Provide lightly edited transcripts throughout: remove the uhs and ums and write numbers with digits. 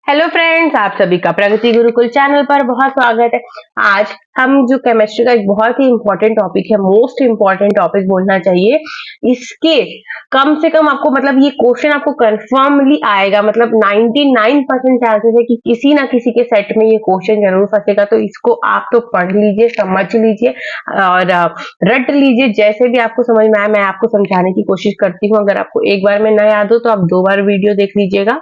Hello friends, आप सभी का प्रगति गुरुकुल चैनल पर बहुत स्वागत है। आज हम जो केमिस्ट्री का एक बहुत ही इंपॉर्टेंट टॉपिक है, मोस्ट इंपॉर्टेंट टॉपिक बोलना चाहिए, इसके कम से कम आपको मतलब ये क्वेश्चन आपको कंफर्मली आएगा, मतलब 99% चांसेस है कि किसी ना किसी के सेट में ये क्वेश्चन जरूर फंसेगा। तो इसको आप तो पढ़ लीजिए, समझ लीजिए और रट लीजिए। जैसे भी आपको समझ में आए मैं आपको समझाने की कोशिश करती हूँ। अगर आपको एक बार में न याद हो तो आप 2 बार वीडियो देख लीजिएगा,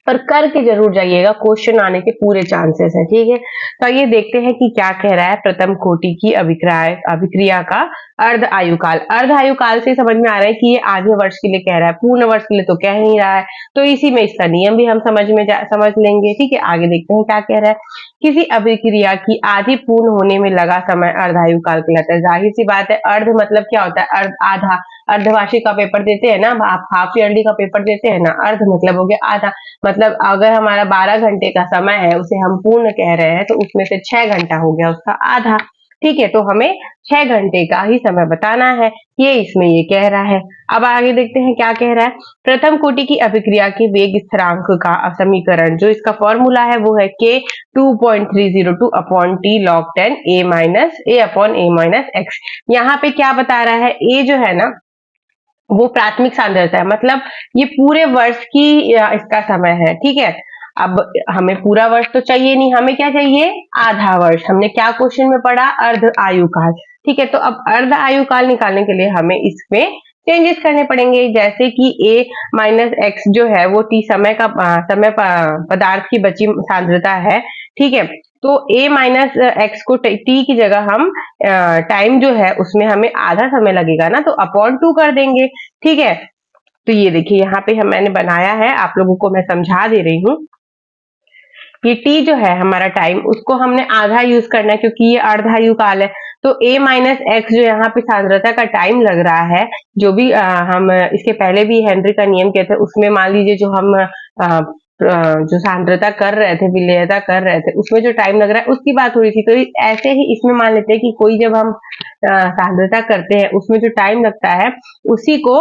पर करके जरूर जाइएगा, क्वेश्चन आने के पूरे चांसेस हैं। ठीक है, तो आइए देखते हैं कि क्या कह रहा है। प्रथम कोटि की अभिक्रिया का अर्ध आयुकाल। अर्ध आयुकाल से समझ में आ रहा है कि ये आधे वर्ष के लिए कह रहा है, पूर्ण वर्ष के लिए तो कह नहीं रहा है। तो इसी में इसका नियम भी हम समझ लेंगे। ठीक है, आगे देखते हैं क्या कह रहा है। किसी अभिक्रिया की आधी पूर्ण होने में लगा समय अर्ध आयुकाल कहलाता है। जाहिर सी बात है, अर्ध मतलब क्या होता है? अर्ध आधा। अर्धवार्षिक का पेपर देते हैं ना, आप हाफ ईयरली का पेपर देते हैं ना, अर्ध मतलब हो गया आधा। मतलब अगर हमारा 12 घंटे का समय है, उसे हम पूर्ण कह रहे हैं, तो उसमें से 6 घंटा हो गया उसका आधा। ठीक है, तो हमें 6 घंटे का ही समय बताना है, ये इसमें ये कह रहा है। अब आगे देखते हैं क्या कह रहा है। प्रथम कोटि की अभिक्रिया के वेग स्थिरांक का समीकरण, जो इसका फॉर्मूला है वो है k 2.302 upon T log 10 a upon a minus x. यहाँ पे क्या बता रहा है? a जो है ना, वो प्राथमिक सांद्रता है, मतलब ये पूरे वर्ष की इसका समय है। ठीक है, अब हमें पूरा वर्ष तो चाहिए नहीं, हमें क्या चाहिए? आधा वर्ष। हमने क्या क्वेश्चन में पढ़ा? अर्ध आयुकाल। ठीक है, तो अब अर्ध आयुकाल निकालने के लिए हमें इसमें चेंजेस करने पड़ेंगे, जैसे कि a माइनस एक्स जो है वो t समय पदार्थ की बची सांद्रता है। ठीक है, तो a माइनस एक्स को t की जगह हम टाइम जो है उसमें हमें आधा समय लगेगा ना, तो अपॉन 2 कर देंगे। ठीक है, तो ये देखिए यहाँ पे मैंने बनाया है, आप लोगों को मैं समझा दे रही हूँ। ये t जो है हमारा टाइम, उसको हमने आधा यूज करना है क्योंकि ये अर्धायुकाल है। तो a माइनस एक्स जो यहाँ पे सांद्रता का टाइम लग रहा है, जो भी हम इसके पहले भी हेनरी का नियम कहते हैं, उसमें मान लीजिए जो हम जो सांद्रता कर रहे थे, विलेयता कर रहे थे, उसमें जो टाइम लग रहा है उसकी बात हो रही थी। तो ऐसे ही इसमें मान लेते हैं कि कोई जब हम सांद्रता करते हैं उसमें जो टाइम लगता है उसी को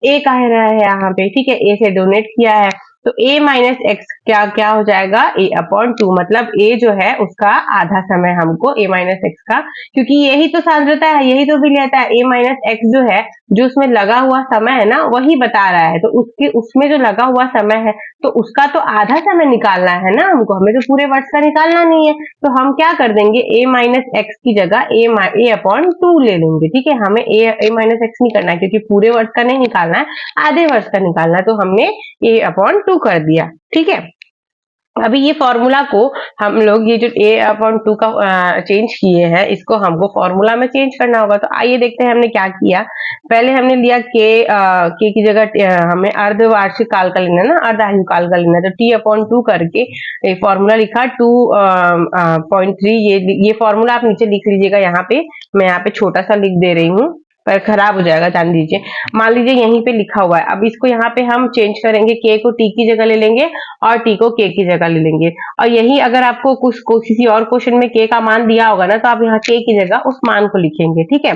a कह रहा है यहाँ पे। ठीक है, a से डोनेट किया है, तो a माइनस एक्स क्या क्या हो जाएगा? a अपॉन 2, मतलब a जो है उसका आधा समय हमको a माइनस एक्स का, क्योंकि यही तो सांद्रता है, यही तो विलेयता है। a माइनस एक्स जो है, जो उसमें लगा हुआ समय है ना, वही बता रहा है। तो उसमें जो लगा हुआ समय है, तो उसका तो आधा समय निकालना है ना हमको, हमें तो पूरे वर्ष का निकालना नहीं है। तो हम क्या कर देंगे? a माइनस एक्स की जगह a अपॉन 2 ले लेंगे। ठीक है, हमें a माइनस एक्स नहीं करना है क्योंकि पूरे वर्ष का नहीं निकालना है, आधे वर्ष का निकालना है, तो हमने a अपॉन 2 कर दिया। ठीक है, अभी ये फॉर्मूला को हम लोग, ये जो a अपॉन 2 का चेंज किए हैं, इसको हमको फॉर्मूला में चेंज करना होगा। तो आइए देखते हैं हमने क्या किया। पहले हमने लिया k की जगह हमें अर्धवार्षिक काल का लेना है ना, अर्ध आयु काल का लेना है, तो t अपॉन 2 करके फॉर्मूला लिखा 2.3। ये फॉर्मूला आप नीचे लिख लीजिएगा, यहाँ पे मैं यहाँ पे छोटा सा लिख दे रही हूँ, पर खराब हो जाएगा, जान लीजिए। मान लीजिए यहीं पे लिखा हुआ है, अब इसको यहाँ पे हम चेंज करेंगे, k को t की जगह ले लेंगे और t को k की जगह ले लेंगे। और यही अगर आपको किसी और क्वेश्चन में k का मान दिया होगा ना, तो आप यहाँ k की जगह उस मान को लिखेंगे। ठीक है,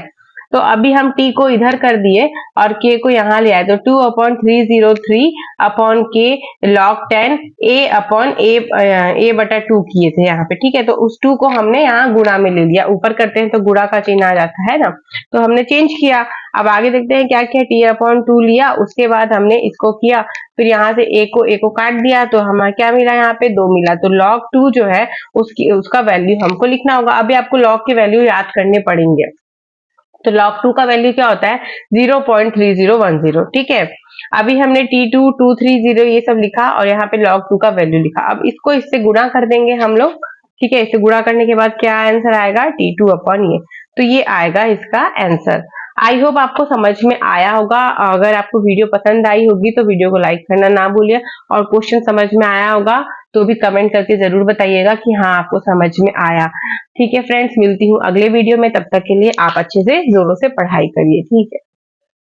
तो अभी हम t को इधर कर दिए और k को यहाँ ले आए, तो 2/303 upon k log 10 a upon a बटा 2 किए थे यहाँ पे। ठीक है, तो उस 2 को हमने यहाँ गुणा में ले लिया, ऊपर करते हैं तो गुणा का चिन्ह आ जाता है ना, तो हमने चेंज किया। अब आगे देखते हैं क्या किया। t अपॉन 2 लिया, उसके बाद हमने इसको किया, फिर यहाँ से a को काट दिया, तो हमें क्या मिला? यहाँ पे 2 मिला। तो log 2 जो है उसका वैल्यू हमको लिखना होगा। अभी आपको log के वैल्यू याद करने पड़ेंगे। तो log 2 का वैल्यू क्या होता है? 0.3010। ठीक है, अभी हमने T2 230 ये सब लिखा और यहाँ पे log 2 का वैल्यू लिखा। अब इसको इससे गुणा कर देंगे हम लोग। ठीक है, इसे गुणा करने के बाद क्या आंसर आएगा? T2 अपॉन ये, तो ये आएगा इसका आंसर। आई होप आपको समझ में आया होगा। अगर आपको वीडियो पसंद आई होगी तो वीडियो को लाइक करना ना भूलिए, और क्वेश्चन समझ में आया होगा तो भी कमेंट करके जरूर बताइएगा कि हाँ आपको समझ में आया। ठीक है फ्रेंड्स, मिलती हूँ अगले वीडियो में, तब तक के लिए आप अच्छे से जोरों से पढ़ाई करिए। ठीक है।